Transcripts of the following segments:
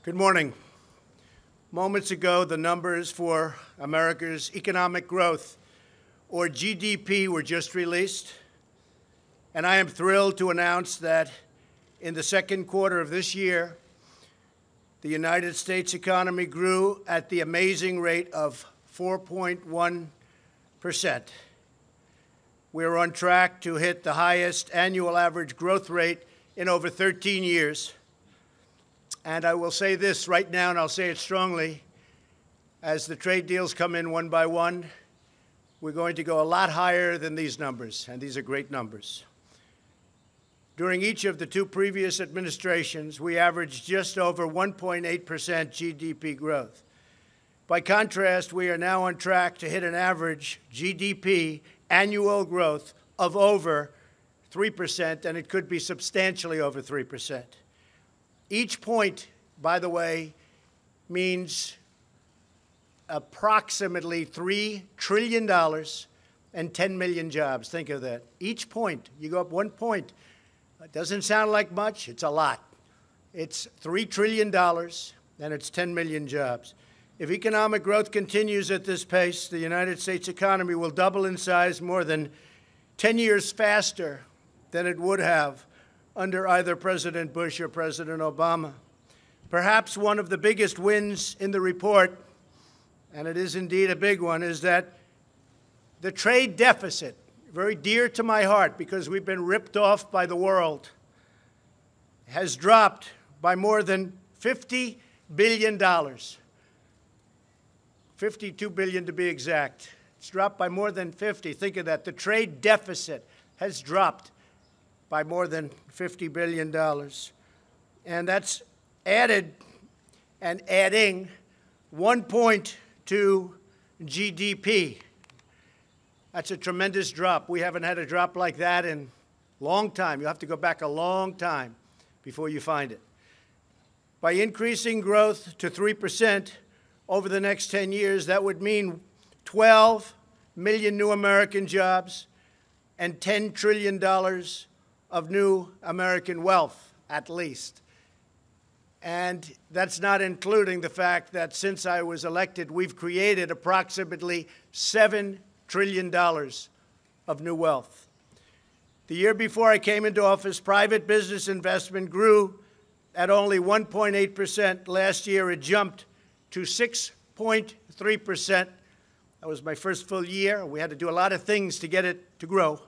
Good morning. Moments ago, the numbers for America's economic growth, or GDP, were just released. And I am thrilled to announce that in the second quarter of this year, the United States economy grew at the amazing rate of 4.1%. We're on track to hit the highest annual average growth rate in over 13 years. And I will say this right now, and I'll say it strongly, as the trade deals come in one by one, we're going to go a lot higher than these numbers, and these are great numbers. During each of the two previous administrations, we averaged just over 1.8% GDP growth. By contrast, we are now on track to hit an average GDP annual growth of over 3%, and it could be substantially over 3%. Each point, by the way, means approximately $3 trillion and 10 million jobs. Think of that. Each point, you go up 1 point. It doesn't sound like much. It's a lot. It's $3 trillion, and it's 10 million jobs. If economic growth continues at this pace, the United States economy will double in size more than 10 years faster than it would have under either President Bush or President Obama. Perhaps one of the biggest wins in the report, and it is indeed a big one, is that the trade deficit, very dear to my heart because we've been ripped off by the world, has dropped by more than $50 billion. $52 billion to be exact. It's dropped by more than 50. Think of that. The trade deficit has dropped by more than $50 billion. And that's added and adding 1 point to GDP. That's a tremendous drop. We haven't had a drop like that in a long time. You have to go back a long time before you find it. By increasing growth to 3% over the next 10 years, that would mean 12 million new American jobs and $10 trillion of new American wealth, at least. And that's not including the fact that since I was elected, we've created approximately $7 trillion of new wealth. The year before I came into office, private business investment grew at only 1.8%. Last year, it jumped to 6.3%. That was my first full year. We had to do a lot of things to get it to grow.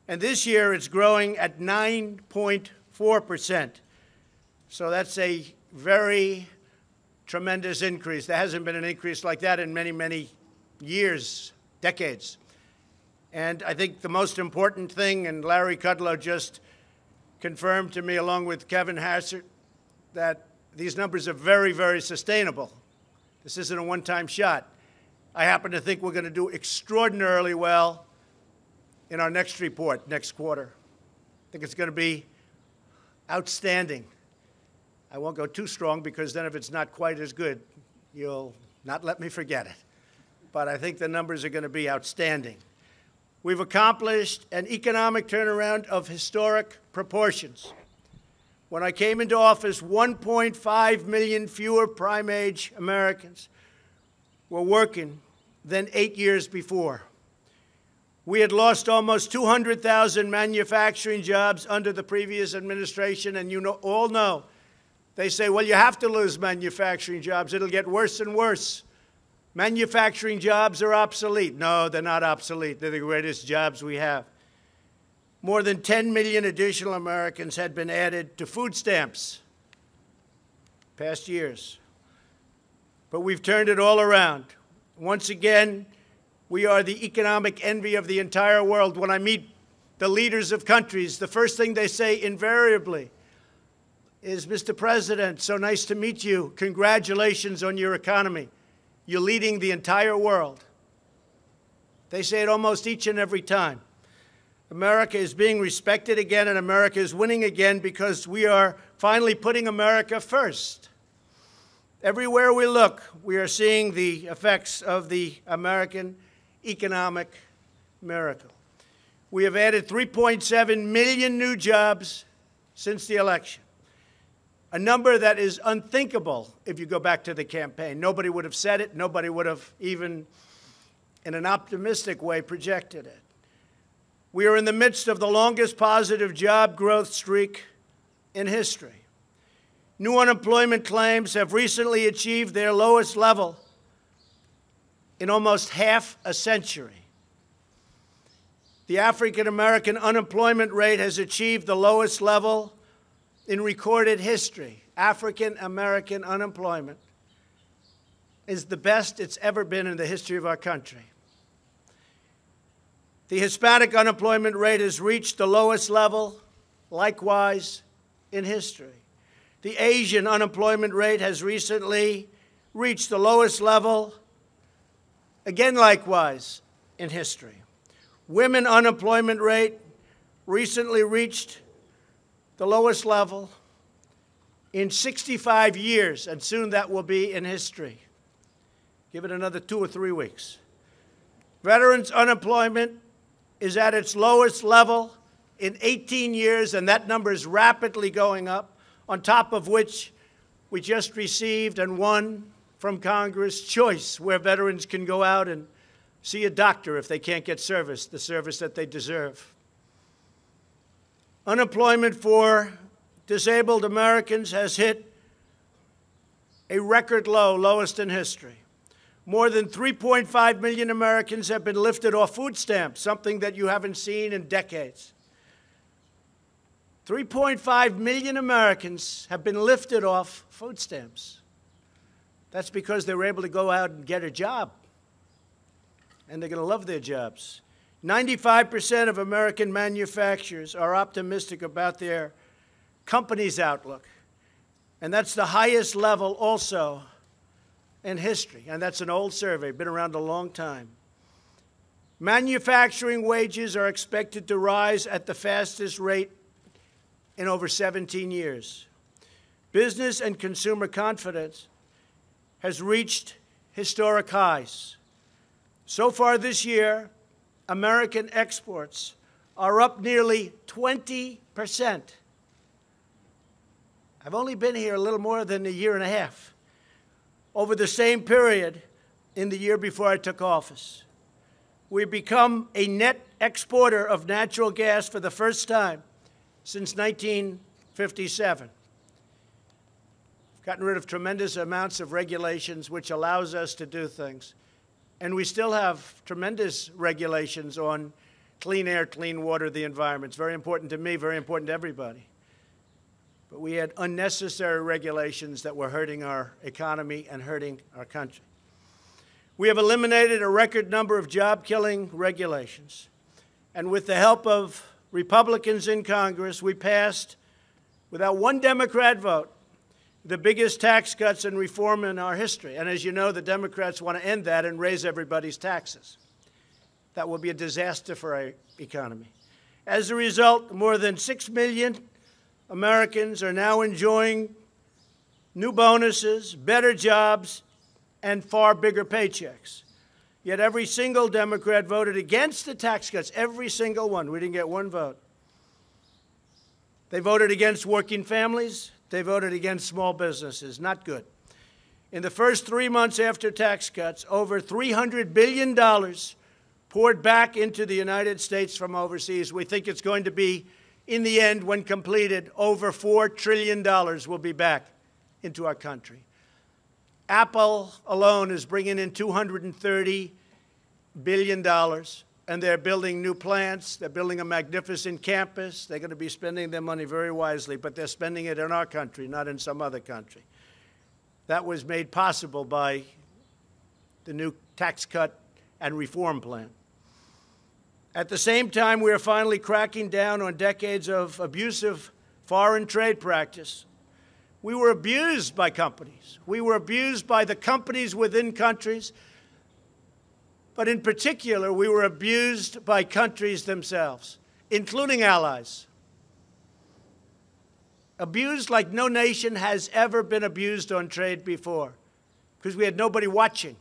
And this year, it's growing at 9.4%. So that's a very tremendous increase. There hasn't been an increase like that in many, many years, decades. And I think the most important thing, and Larry Kudlow just confirmed to me along with Kevin Hassert, that these numbers are very, very sustainable. This isn't a one-time shot. I happen to think we're going to do extraordinarily well in our next report, next quarter. I think it's going to be outstanding. I won't go too strong because then if it's not quite as good, you'll not let me forget it. But I think the numbers are going to be outstanding. We've accomplished an economic turnaround of historic proportions. When I came into office, 1.5 million fewer prime-age Americans were working than 8 years before. We had lost almost 200,000 manufacturing jobs under the previous administration, and you all know, they say, well, you have to lose manufacturing jobs. It'll get worse and worse. Manufacturing jobs are obsolete. No, they're not obsolete. They're the greatest jobs we have. More than 10 million additional Americans had been added to food stamps past years. But we've turned it all around. Once again, we are the economic envy of the entire world. When I meet the leaders of countries, the first thing they say invariably is, Mr. President, so nice to meet you. Congratulations on your economy. You're leading the entire world. They say it almost each and every time. America is being respected again, and America is winning again because we are finally putting America first. Everywhere we look, we are seeing the effects of the American economic miracle. We have added 3.7 million new jobs since the election. a number that is unthinkable if you go back to the campaign. Nobody would have said it. Nobody would have even, in an optimistic way, projected it. We are in the midst of the longest positive job growth streak in history. New unemployment claims have recently achieved their lowest level in almost half a century. The African American unemployment rate has achieved the lowest level in recorded history. African American unemployment is the best it's ever been in the history of our country. The Hispanic unemployment rate has reached the lowest level, likewise, in history. The Asian unemployment rate has recently reached the lowest level, again likewise, in history. Women unemployment rate recently reached the lowest level in 65 years, and soon that will be in history. Give it another 2 or 3 weeks. Veterans unemployment is at its lowest level in 18 years, and that number is rapidly going up, on top of which we just received and won from Congress choice, where veterans can go out and see a doctor if they can't get service, the service that they deserve. Unemployment for disabled Americans has hit a record low, lowest in history. More than 3.5 million Americans have been lifted off food stamps, something that you haven't seen in decades. 3.5 million Americans have been lifted off food stamps. That's because they were able to go out and get a job, and they're going to love their jobs. 95% of American manufacturers are optimistic about their company's outlook, and that's the highest level also in history, and that's an old survey, been around a long time. Manufacturing wages are expected to rise at the fastest rate in over 17 years. Business and consumer confidence has reached historic highs. So far this year, American exports are up nearly 20%. I've only been here a little more than a year and a half. Over the same period in the year before I took office, we've become a net exporter of natural gas for the first time since 1957. We've gotten rid of tremendous amounts of regulations, which allows us to do things. And we still have tremendous regulations on clean air, clean water, the environment. It's very important to me, very important to everybody. But we had unnecessary regulations that were hurting our economy and hurting our country. We have eliminated a record number of job-killing regulations. And with the help of Republicans in Congress, we passed, without one Democrat vote, the biggest tax cuts and reform in our history. And as you know, the Democrats want to end that and raise everybody's taxes. That will be a disaster for our economy. As a result, more than 6 million Americans are now enjoying new bonuses, better jobs, and far bigger paychecks. Yet every single Democrat voted against the tax cuts, every single one. We didn't get one vote. They voted against working families. They voted against small businesses. Not good. In the first 3 months after tax cuts, over $300 billion poured back into the United States from overseas. We think it's going to be, in the end, when completed, over $4 trillion will be back into our country. Apple alone is bringing in $230 billion, and they're building new plants. They're building a magnificent campus. They're going to be spending their money very wisely, but they're spending it in our country, not in some other country. That was made possible by the new tax cut and reform plan. At the same time, we are finally cracking down on decades of abusive foreign trade practice. We were abused by companies. We were abused by the companies within countries. But in particular, we were abused by countries themselves, including allies. Abused like no nation has ever been abused on trade before, because we had nobody watching.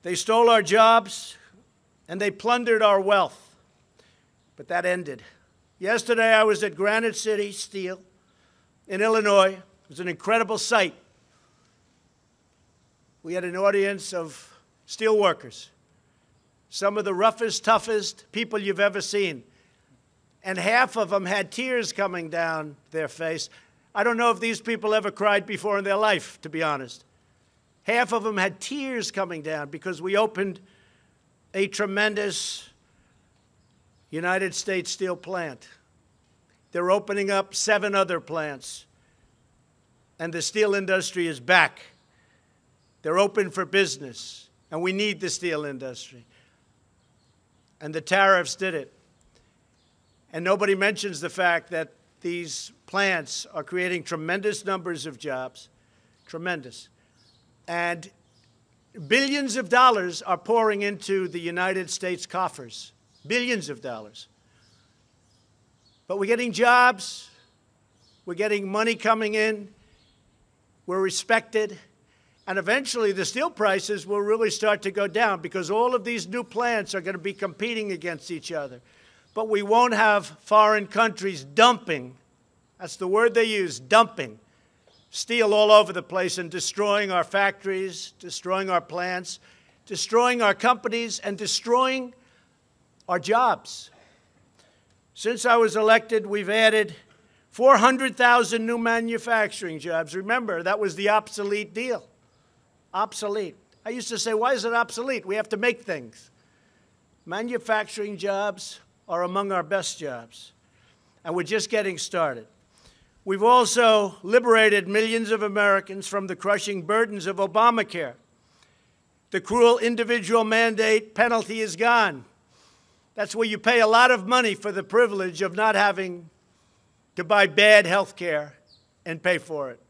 They stole our jobs, and they plundered our wealth. But that ended. Yesterday, I was at Granite City Steel, in Illinois. It was an incredible sight. We had an audience of steel workers, some of the roughest, toughest people you've ever seen. And half of them had tears coming down their face. I don't know if these people ever cried before in their life, to be honest. Half of them had tears coming down because we opened a tremendous United States steel plant. They're opening up 7 other plants, and the steel industry is back. They're open for business, and we need the steel industry. And the tariffs did it. And nobody mentions the fact that these plants are creating tremendous numbers of jobs, tremendous. And billions of dollars are pouring into the United States coffers, billions of dollars. But we're getting jobs, we're getting money coming in, we're respected, and eventually the steel prices will really start to go down because all of these new plants are going to be competing against each other. But we won't have foreign countries dumping, that's the word they use, dumping, steel all over the place and destroying our factories, destroying our plants, destroying our companies, and destroying our jobs. Since I was elected, we've added 400,000 new manufacturing jobs. Remember, that was the obsolete deal. Obsolete. I used to say, why is it obsolete? We have to make things. Manufacturing jobs are among our best jobs, and we're just getting started. We've also liberated millions of Americans from the crushing burdens of Obamacare. The cruel individual mandate penalty is gone. That's where you pay a lot of money for the privilege of not having to buy bad health care and pay for it.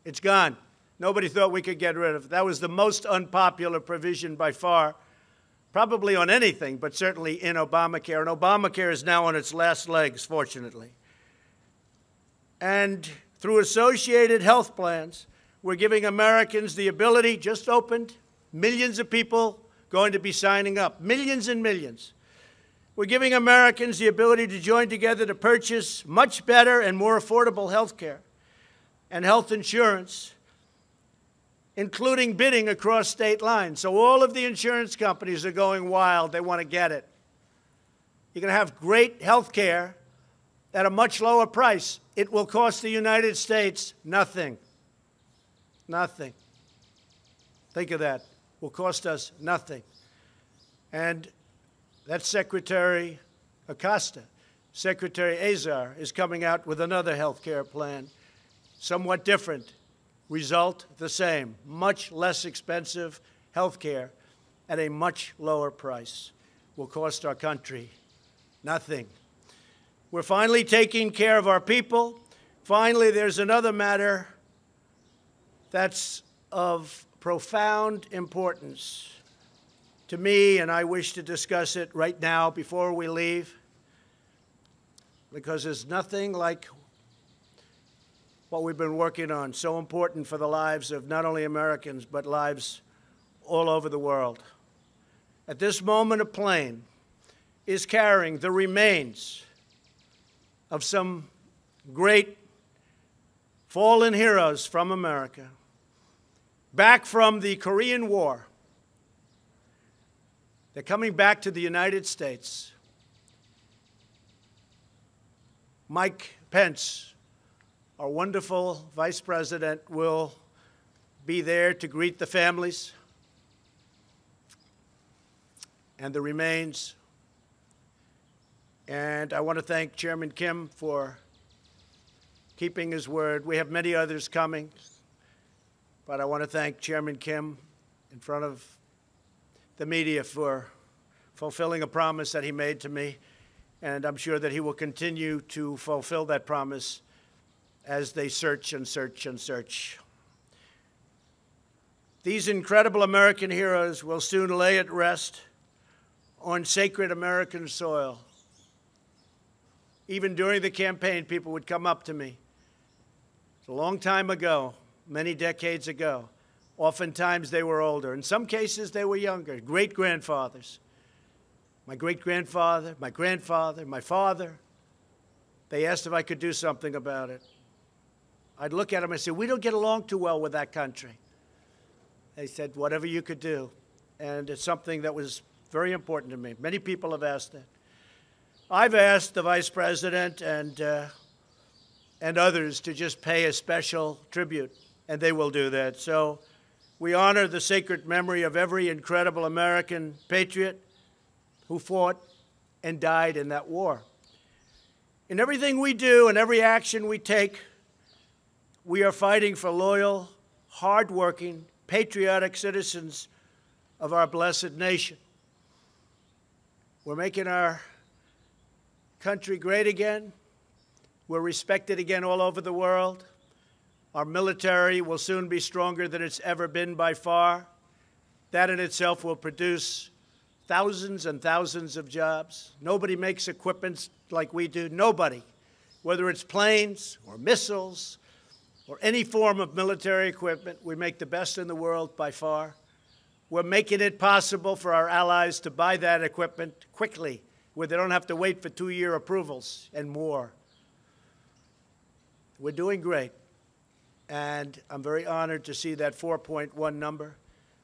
It's gone. Nobody thought we could get rid of it. That was the most unpopular provision by far, probably on anything, but certainly in Obamacare. And Obamacare is now on its last legs, fortunately. And through associated health plans, we're giving Americans the ability, just opened, millions of people going to be signing up, millions and millions. We're giving Americans the ability to join together to purchase much better and more affordable health care and health insurance, including bidding across state lines. So all of the insurance companies are going wild. They want to get it. You're going to have great health care at a much lower price. It will cost the United States nothing. Nothing. Think of that. It will cost us nothing. And that's Secretary Acosta. Secretary Azar is coming out with another health care plan, somewhat different. Result the same, much less expensive health care at a much lower price. Will cost our country nothing. We're finally taking care of our people. Finally, there's another matter that's of profound importance to me, and I wish to discuss it right now before we leave, because there's nothing like what we've been working on, so important for the lives of not only Americans, but lives all over the world. At this moment, a plane is carrying the remains of some great fallen heroes from America back from the Korean War. They're coming back to the United States. Mike Pence, our wonderful vice president, will be there to greet the families and the remains. And I want to thank Chairman Kim for keeping his word. We have many others coming, but I want to thank Chairman Kim in front of the media for fulfilling a promise that he made to me, and I'm sure that he will continue to fulfill that promise as they search and search and search. These incredible American heroes will soon lay at rest on sacred American soil. Even during the campaign, people would come up to me. It's a long time ago, many decades ago. Oftentimes they were older. In some cases, they were younger, great-grandfathers. My great-grandfather, my grandfather, my father. They asked if I could do something about it. I'd look at them and say, we don't get along too well with that country. They said, whatever you could do. And it's something that was very important to me. Many people have asked that. I've asked the Vice President and others to just pay a special tribute, and they will do that. So we honor the sacred memory of every incredible American patriot who fought and died in that war. In everything we do and every action we take, we are fighting for loyal, hardworking, patriotic citizens of our blessed nation. We're making our country great again. We're respected again all over the world. Our military will soon be stronger than it's ever been by far. That in itself will produce thousands and thousands of jobs. Nobody makes equipment like we do. Nobody. Whether it's planes or missiles or any form of military equipment, we make the best in the world by far. We're making it possible for our allies to buy that equipment quickly, where they don't have to wait for 2-year approvals and more. We're doing great. And I'm very honored to see that 4.1 number.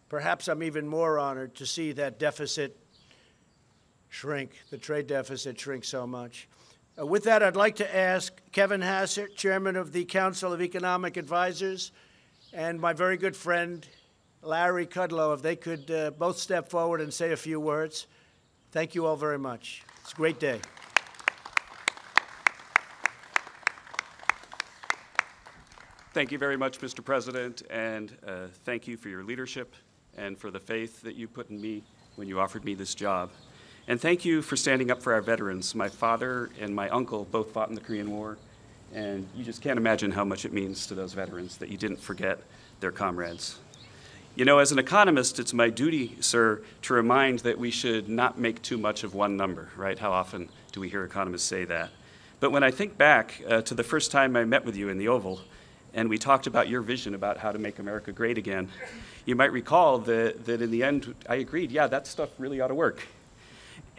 Perhaps I'm even more honored to see that deficit shrink, the trade deficit shrink so much. With that, I'd like to ask Kevin Hassett, Chairman of the Council of Economic Advisors, and my very good friend, Larry Kudlow, if they could both step forward and say a few words. Thank you all very much. It's a great day. Thank you very much, Mr. President, and thank you for your leadership and for the faith that you put in me when you offered me this job. And thank you for standing up for our veterans. My father and my uncle both fought in the Korean War, and you just can't imagine how much it means to those veterans that you didn't forget their comrades. You know, as an economist, it's my duty, sir, to remind that we should not make too much of one number, right? How often do we hear economists say that? But when I think back to the first time I met with you in the Oval, and we talked about your vision about how to make America great again, you might recall that in the end, I agreed, yeah, that stuff really ought to work.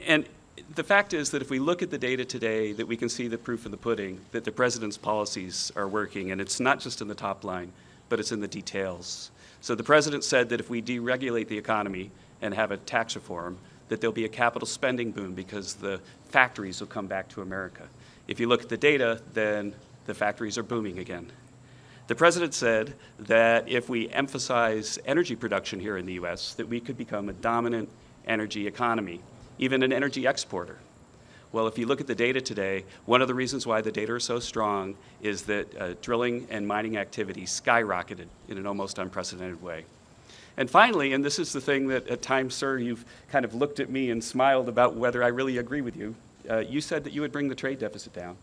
And the fact is that if we look at the data today, that we can see the proof of the pudding, that the president's policies are working, and it's not just in the top line, but it's in the details. So the president said that if we deregulate the economy and have a tax reform, that there'll be a capital spending boom because the factories will come back to America. If you look at the data, then the factories are booming again. The president said that if we emphasize energy production here in the U.S., that we could become a dominant energy economy, even an energy exporter. Well, if you look at the data today, one of the reasons why the data are so strong is that drilling and mining activity skyrocketed in an almost unprecedented way. And finally, and this is the thing that at times, sir, you've kind of looked at me and smiled about whether I really agree with you, you said that you would bring the trade deficit down.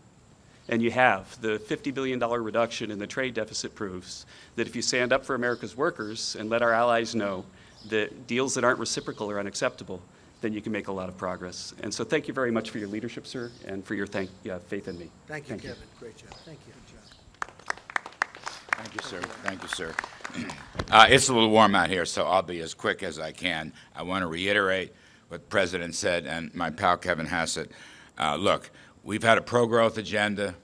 And you have. The $50 billion reduction in the trade deficit proves that if you stand up for America's workers and let our allies know that deals that aren't reciprocal are unacceptable, then you can make a lot of progress. And so thank you very much for your leadership, sir, and for your faith in me. Thank you, Kevin. Great job. Thank you. Thank you, sir. Thank you, sir. It's a little warm out here, so I'll be as quick as I can. I want to reiterate what the President said and my pal Kevin Hassett. Look, we've had a pro-growth agenda.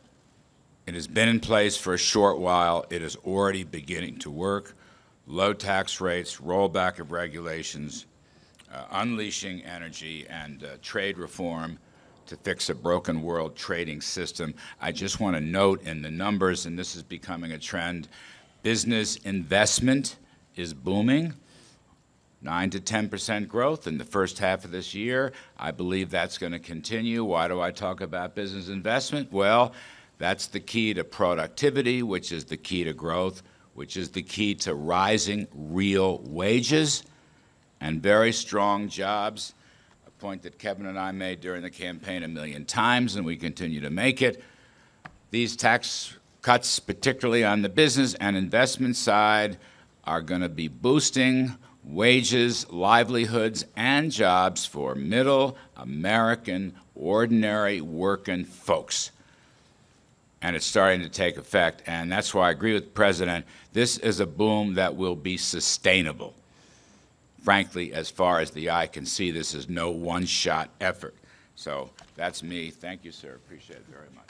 It has been in place for a short while. It is already beginning to work. Low tax rates, rollback of regulations, unleashing energy and trade reform to fix a broken world trading system. I just want to note in the numbers, and this is becoming a trend, business investment is booming. 9 to 10% growth in the first half of this year. I believe that's going to continue. Why do I talk about business investment? Well, that's the key to productivity, which is the key to growth, which is the key to rising real wages and very strong jobs, a point that Kevin and I made during the campaign 1,000,000 times, and we continue to make it. These tax cuts, particularly on the business and investment side, are going to be boosting wages, livelihoods, and jobs for middle American, ordinary working folks. And it's starting to take effect, and that's why I agree with the President. This is a boom that will be sustainable. Frankly, as far as the eye can see, this is no one-shot effort. So that's me. Thank you, sir. Appreciate it very much.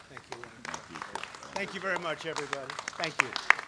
Thank you. Thank you. Thank you very much, everybody. Thank you.